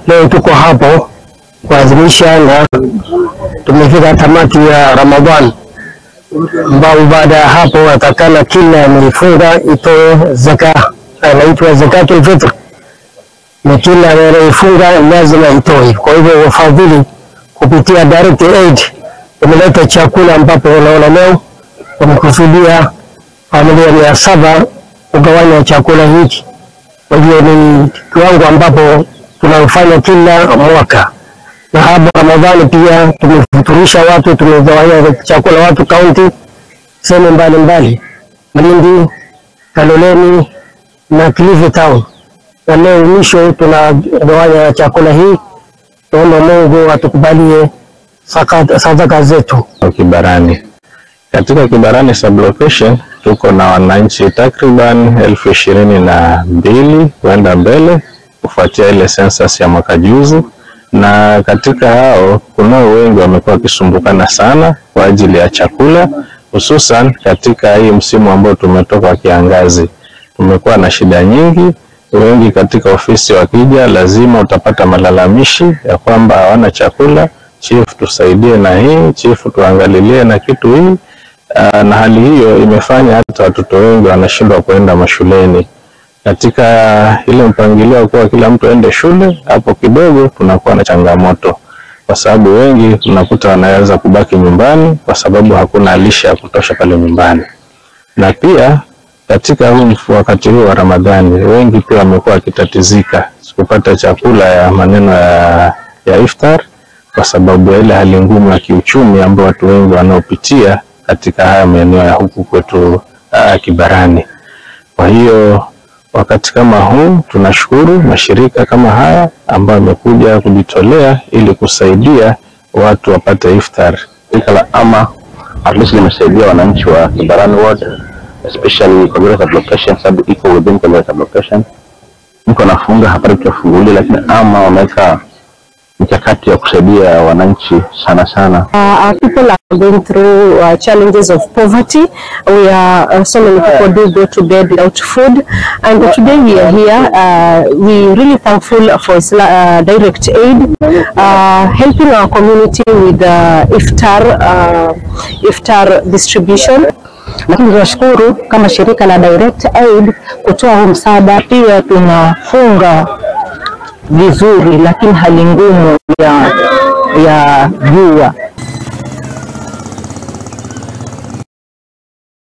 Leo tuko hapo kuadhimisha na tumefika tamati ya Ramadhani, ambao baada ya hapo atakana kila amefunga itoe zaka, inaitwa zakatul fitr, na kila anayefunga lazima itoe. Kwa hivyo wafadhili kupitia direct aid wameleta chakula, ambapo unaona leo wamekusudia familia 700 kugawanya chakula hiki. Kwa hivyo ni kiwango ambapo tunafanya kila mwaka. Na hapo Ramadhani pia tumefuturisha watu, tumegawanya chakula watu kaunti sehemu mbalimbali, Malindi, Kaloleni na Kilifi Town. Na leo mwisho tunagawanya chakula hii. Tuombe Mungu atukubalie sadaka zetu. Kibarani. Katika Kibarani sublocation tuko na wananchi takriban 22,000 kwenda mbele kufuatia ile census ya mwaka juzi, na katika hao kuna wengi wamekuwa wakisumbukana sana kwa ajili ya chakula, hususan katika hii msimu ambao tumetoka kiangazi. Tumekuwa na shida nyingi, wengi katika ofisi wakija lazima utapata malalamishi ya kwamba hawana chakula. Chief tusaidie na hii, chief tuangalilie na kitu hii. Na hali hiyo imefanya hata watoto wengi wanashindwa kwenda mashuleni. Katika ile mpangilio kwa kila mtu aende shule, hapo kidogo tunakuwa na changamoto, kwa sababu wengi tunakuta wanaweza kubaki nyumbani kwa sababu hakuna lishe ya kutosha pale nyumbani. Na pia katika wakati huu wa Ramadhani wengi pia wamekuwa wakitatizika kupata chakula ya maneno ya iftar, kwa sababu ya ile hali ngumu ya kiuchumi ambayo watu wengi wanaopitia katika haya maeneo ya huku kwetu Kibarani. Kwa hiyo wakati kama huu tunashukuru mashirika kama haya ambayo yamekuja kujitolea ili kusaidia watu wapate iftar. Ama at least limesaidia wananchi wa Kibarani ward, especially Kagera sublocation, sababu iko within Kagera sublocation. Mko nafunga hapari tufungulie, lakini ama wameka mikakati ya kusaidia wananchi sana. Our people are going through challenges of poverty. We are so many people do go to bed without food, and today we are here. We really thankful for direct aid helping our community with iftar distribution. Lakini tunashukuru kama shirika la Direct Aid kutoa huu msaada. Pia tunafunga vizuri, lakini hali ngumu ya jua